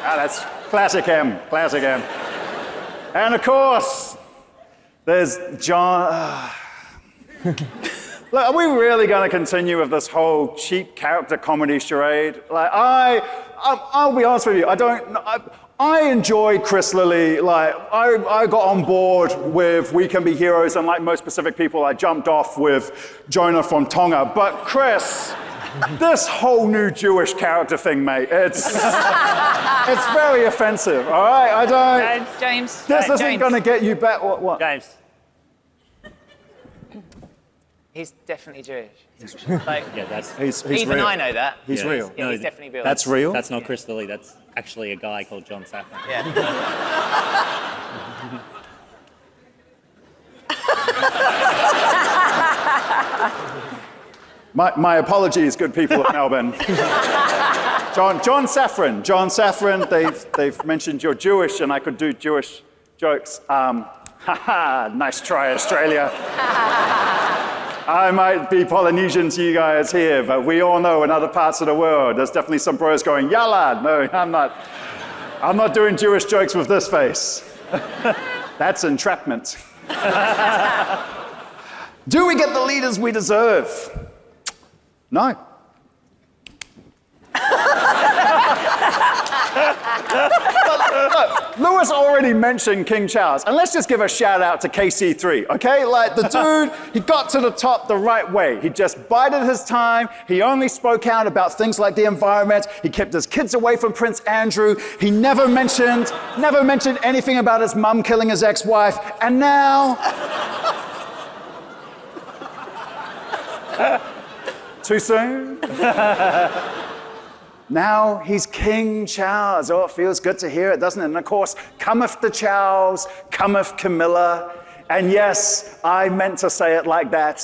That's classic Em, classic Em. And of course, there's John. Look, are we really going to continue with this whole cheap character comedy charade? Like, I'll be honest with you, I enjoyed Chris Lilly. Like, I got on board with We Can Be Heroes, and like most Pacific people, I jumped off with Jonah from Tonga. But Chris, this whole new Jewish character thing, mate, it's very offensive, all right? I don't... James. This isn't going to get you back... What? James. He's definitely Jewish. Like, Yeah, that's He's even real. I know that. He's yeah, real. Yeah, he's definitely real. That's real? That's not Chris Lilly. That's actually a guy called John Safran. Yeah. My apologies, good people of Melbourne. John Safran, they've mentioned you're Jewish and I could do Jewish jokes. Nice try, Australia. I might be Polynesian to you guys here, but we all know in other parts of the world, there's definitely some bros going, yalla. No, I'm not doing Jewish jokes with this face. That's entrapment. Do we get the leaders we deserve? No. Look, Lewis already mentioned King Charles, and let's just give a shout out to KC3, okay? Like, the dude, he got to the top the right way. He just bided his time. He only spoke out about things like the environment. He kept his kids away from Prince Andrew. He never mentioned anything about his mum killing his ex-wife, and now... Too soon? Now he's King Charles. Oh, it feels good to hear it, doesn't it? And of course, cometh the Charles, cometh Camilla. And yes, I meant to say it like that.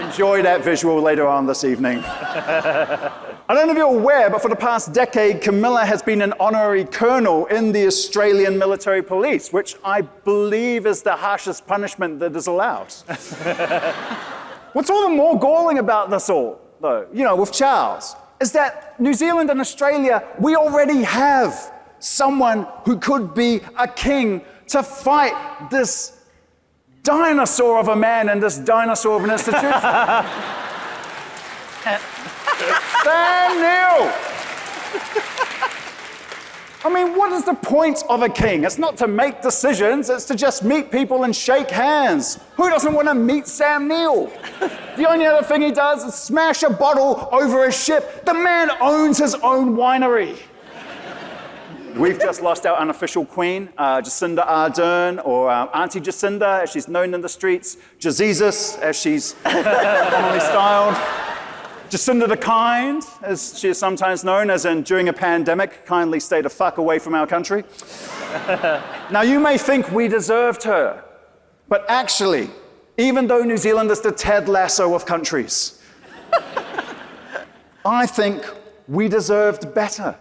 Enjoy that visual later on this evening. I don't know if you're aware, but for the past decade, Camilla has been an honorary colonel in the Australian military police, which I believe is the harshest punishment that is allowed. What's all the more galling about this all, though, with Charles, is that New Zealand and Australia, we already have someone who could be a king to fight this dinosaur of a man and this dinosaur of an institution. Sam Neill! I mean, what is the point of a king? It's not to make decisions, it's to just meet people and shake hands. Who doesn't want to meet Sam Neill? The only other thing he does is smash a bottle over a ship. The man owns his own winery. We've just lost our unofficial queen, Jacinda Ardern, or Auntie Jacinda, as she's known in the streets, Jesus, as she's commonly styled. Jacinda the Kind, as she is sometimes known, as in during a pandemic, kindly stay the fuck away from our country. Now, you may think we deserved her, but actually, even though New Zealand is the Ted Lasso of countries, I think we deserved better.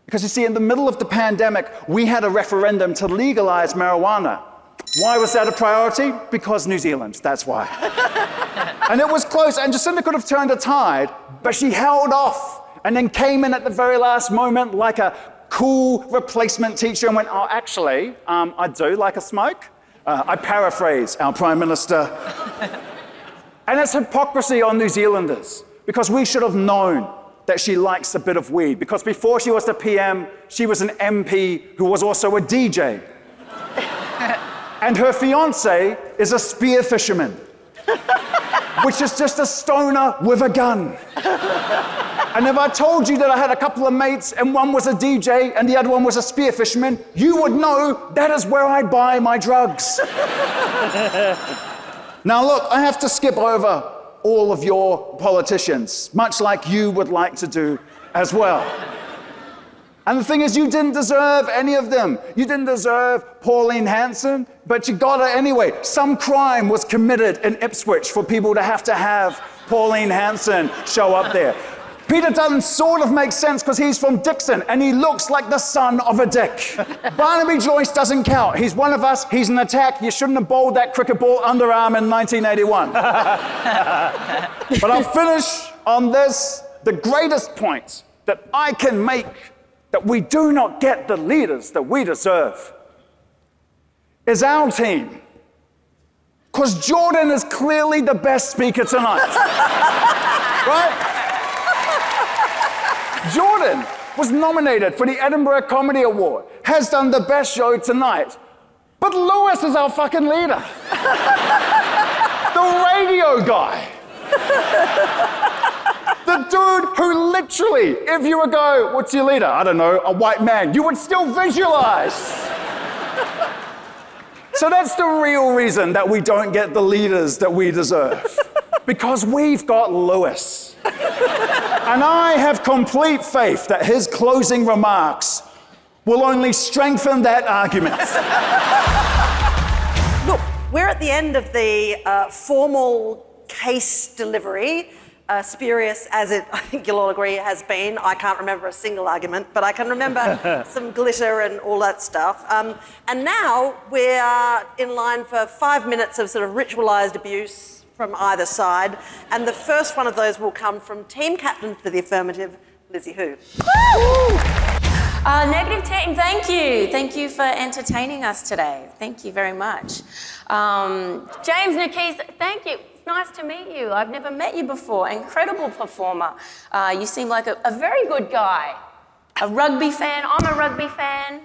Because you see, in the middle of the pandemic, we had a referendum to legalize marijuana. Why was that a priority? Because New Zealand, that's why. And it was close, and Jacinda could have turned a tide, but she held off and then came in at the very last moment like a cool replacement teacher and went, oh, actually, I do like a smoke. I paraphrase our Prime Minister. And it's hypocrisy on New Zealanders, because we should have known that she likes a bit of weed, because before she was the PM, she was an MP who was also a DJ. And her fiancé is a spear fisherman, which is just a stoner with a gun. And if I told you that I had a couple of mates and one was a DJ and the other one was a spear fisherman, you would know that is where I buy my drugs. Now look, I have to skip over all of your politicians, much like you would like to do as well. And the thing is, you didn't deserve any of them. You didn't deserve Pauline Hanson, but you got her anyway. Some crime was committed in Ipswich for people to have Pauline Hanson show up there. Peter Dutton sort of makes sense because he's from Dixon and he looks like the son of a dick. Barnaby Joyce doesn't count. He's one of us. He's an attack. You shouldn't have bowled that cricket ball underarm in 1981. But I'll finish on this. The greatest point that I can make that we do not get the leaders that we deserve is our team. Because Jordan is clearly the best speaker tonight. Right? Jordan was nominated for the Edinburgh Comedy Award, has done the best show tonight, but Lewis is our fucking leader. The radio guy. The dude who literally, if you would go, what's your leader? I don't know, a white man, you would still visualize So that's the real reason that we don't get the leaders that we deserve. Because we've got Lewis. And I have complete faith that his closing remarks will only strengthen that argument. Look, we're at the end of the formal case delivery, spurious as it, I think you'll all agree, has been. I can't remember a single argument, but I can remember some glitter and all that stuff. And now we're in line for 5 minutes of sort of ritualised abuse from either side. And the first one of those will come from team captain for the affirmative, Lizzie Hoo. Negative team, thank you. Thank you for entertaining us today. Thank you very much. James, Nokise, thank you. It's nice to meet you. I've never met you before. Incredible performer. You seem like a very good guy. A rugby fan. I'm a rugby fan.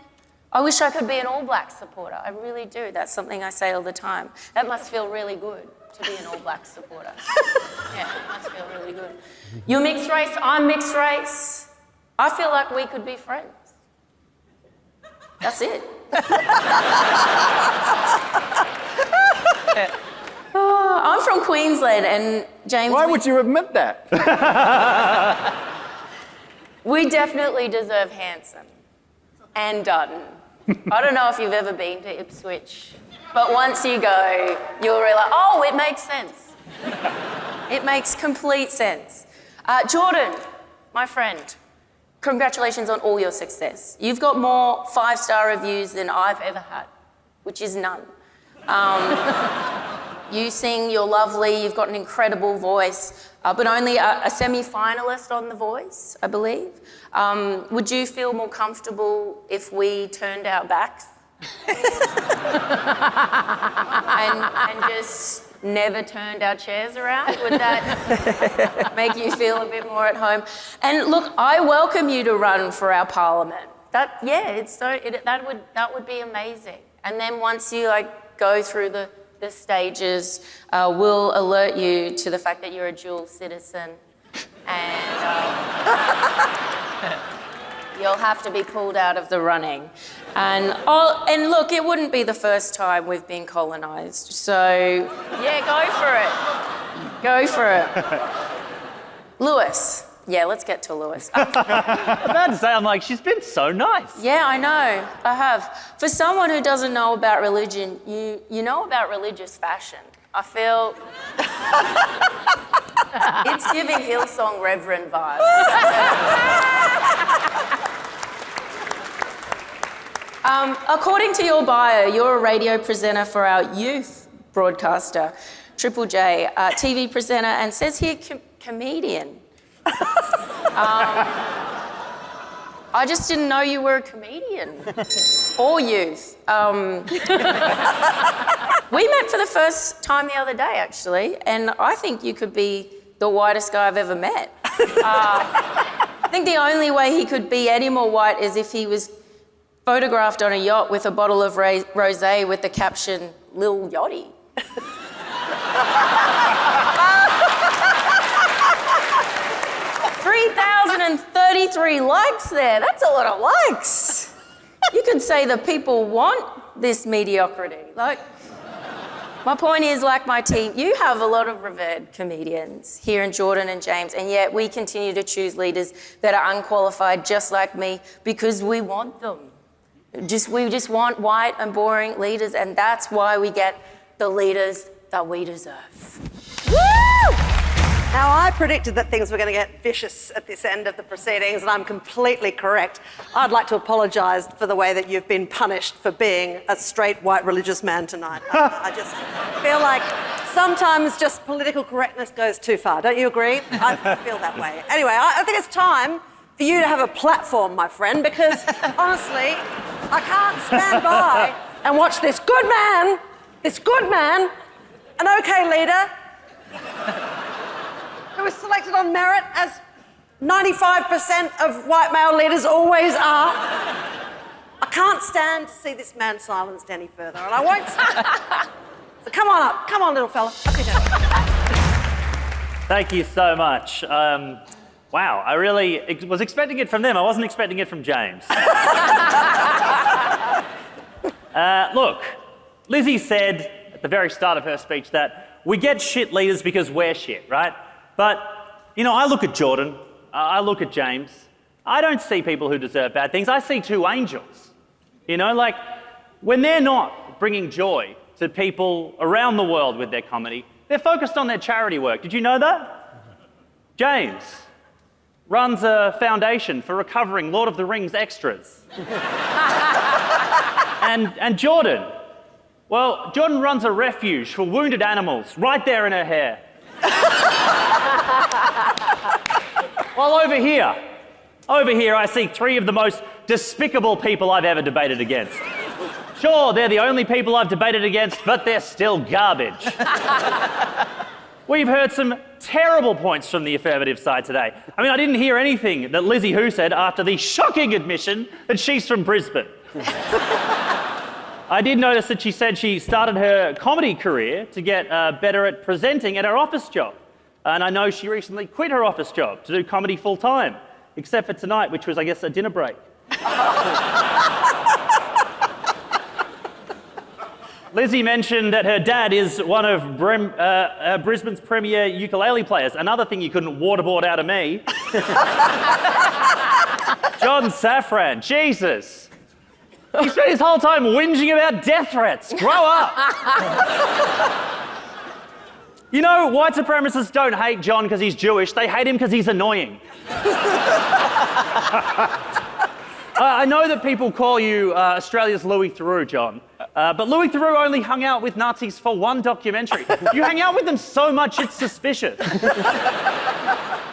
I wish I could be an All Blacks supporter. I really do. That's something I say all the time. That must feel really good to be an All Blacks supporter. Yeah, it must feel really good. You're mixed race, I'm mixed race. I feel like we could be friends. That's it. Oh, I'm from Queensland, and James... Why would you admit that? We definitely deserve handsome and Dutton. I don't know if you've ever been to Ipswich, but once you go, you'll realise, oh, it makes sense. It makes complete sense. Jordan, my friend, congratulations on all your success. You've got more 5-star reviews than I've ever had, which is none. You sing, you're lovely, you've got an incredible voice, but only a semi-finalist on The Voice, I believe. Would you feel more comfortable if we turned our backs? and just never turned our chairs around? Would that make you feel a bit more at home? And look, I welcome you to run for our parliament. That would be amazing. And then once you go through the stages, we'll alert you to the fact that you're a dual citizen, and you'll have to be pulled out of the running. And look, it wouldn't be the first time we've been colonised, so yeah, go for it. Lewis. Yeah, let's get to Lewis. I'm about to say, I'm like, she's been so nice. Yeah, I know, I have. For someone who doesn't know about religion, you know about religious fashion. I feel it's giving Hillsong Reverend vibes. According to your bio, you're a radio presenter for our youth broadcaster, Triple J, TV presenter, and says here comedian. I just didn't know you were a comedian or youth. We met for the first time the other day, actually, and I think you could be the whitest guy I've ever met. I think the only way he could be any more white is if he was photographed on a yacht with a bottle of rosé with the caption, Lil Yachty. 3,033 likes there. That's a lot of likes. You could say the people want this mediocrity. My point is, like my team, you have a lot of revered comedians here in Jordan and James, and yet we continue to choose leaders that are unqualified just like me because we want them. We just want white and boring leaders, and that's why we get the leaders that we deserve. Woo! Now, I predicted that things were going to get vicious at this end of the proceedings, and I'm completely correct. I'd like to apologise for the way that you've been punished for being a straight white religious man tonight. I just feel like sometimes just political correctness goes too far. Don't you agree? I feel that way. Anyway, I think it's time for you to have a platform, my friend, because honestly, I can't stand by and watch this good man, an okay leader, who was selected on merit, as 95% of white male leaders always are. I can't stand to see this man silenced any further, and I won't stand. So come on up. Come on, little fella. Up you go. Thank you so much. Wow, I really was expecting it from them. I wasn't expecting it from James. Look, Lizzie said at the very start of her speech that we get shit leaders because we're shit, right? But, you know, I look at Jordan, I look at James, I don't see people who deserve bad things. I see two angels. You know, like, when they're not bringing joy to people around the world with their comedy, they're focused on their charity work. Did you know that? James runs a foundation for recovering Lord of the Rings extras. and Jordan, well, Jordan runs a refuge for wounded animals right there in her hair. Well, over here I see three of the most despicable people I've ever debated against. Sure, they're the only people I've debated against, but they're still garbage. We've heard some terrible points from the affirmative side today. I mean, I didn't hear anything that Lizzie Hoo said after the shocking admission that she's from Brisbane. I did notice that she said she started her comedy career to get better at presenting at her office job. And I know she recently quit her office job to do comedy full time, except for tonight, which was, I guess, a dinner break. Lizzie mentioned that her dad is one of Brisbane's premier ukulele players. Another thing you couldn't waterboard out of me. John Safran, Jesus. He spent his whole time whinging about death threats. Grow up. You know, white supremacists don't hate John because he's Jewish. They hate him because he's annoying. I know that people call you Australia's Louis Theroux, John. But Louis Theroux only hung out with Nazis for one documentary. You hang out with them so much, it's suspicious.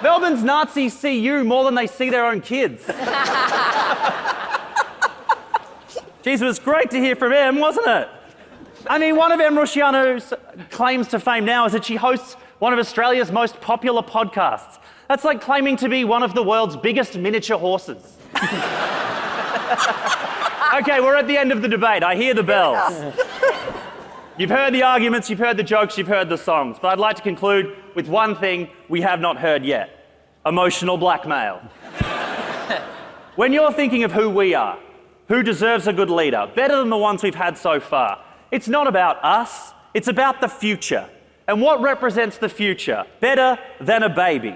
Melbourne's Nazis see you more than they see their own kids. Jeez, it was great to hear from Em, wasn't it? I mean, one of Em Rusciano's claims to fame now is that she hosts one of Australia's most popular podcasts. That's like claiming to be one of the world's biggest miniature horses. Okay, we're at the end of the debate. I hear the bells. You've heard the arguments, you've heard the jokes, you've heard the songs. But I'd like to conclude with one thing we have not heard yet. Emotional blackmail. When you're thinking of who we are, who deserves a good leader, better than the ones we've had so far, it's not about us, it's about the future. And what represents the future better than a baby?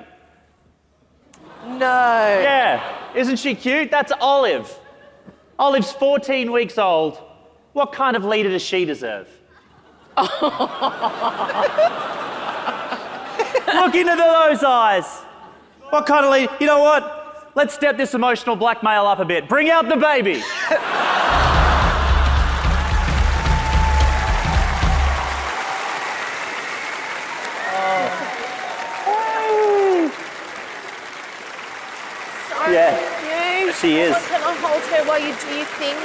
No. Yeah, isn't she cute? That's Olive. Olive's 14 weeks old. What kind of leader does she deserve? Look into those eyes. What kind of leader? You know what? Let's step this emotional blackmail up a bit. Bring out the baby. Yeah, she is. Can I hold her while you do your thing?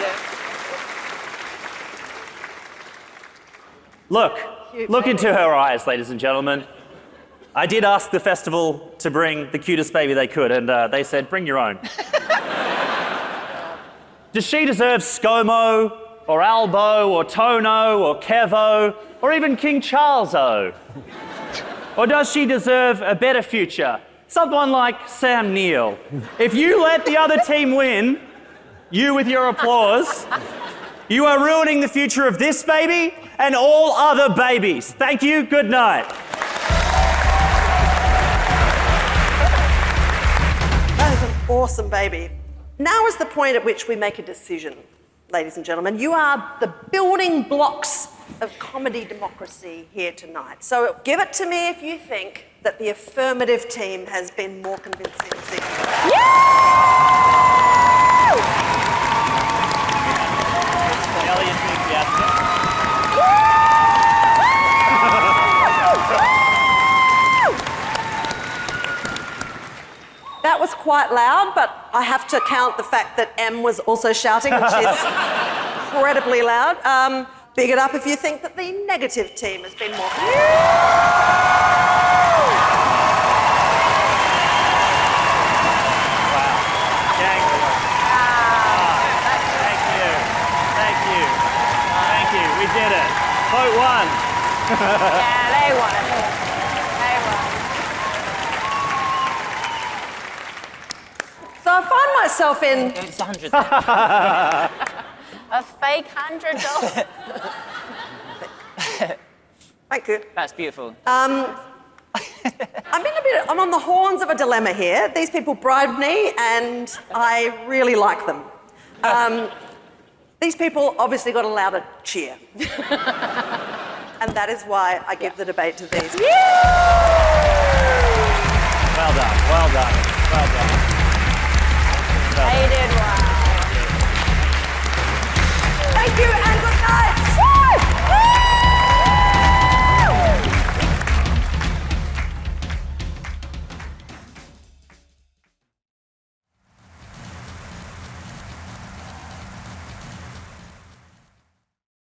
Look into her eyes, ladies and gentlemen. I did ask the festival to bring the cutest baby they could, and they said, bring your own. Does she deserve ScoMo, or Albo, or Tono, or Kevo, or even King Charles-O? Or does she deserve a better future? Someone like Sam Neill. If you let the other team win, you with your applause, you are ruining the future of this baby and all other babies. Thank you, good night. That is an awesome baby. Now is the point at which we make a decision, ladies and gentlemen. You are the building blocks of comedy democracy here tonight. So give it to me if you think that the affirmative team has been more convincing this evening. That was quite loud, but I have to count the fact that Em was also shouting, which is incredibly loud. Big it up if you think that the negative team has been more convincing. Thank you. We did it. Vote won. Yeah, they won it. They won. So I find myself in... It's $100. A fake $100. Thank you. That's beautiful. I'm on the horns of a dilemma here. These people bribed me, and I really like them. These people obviously got a louder cheer. And that is why I give the debate to these. Well done, well done, well done.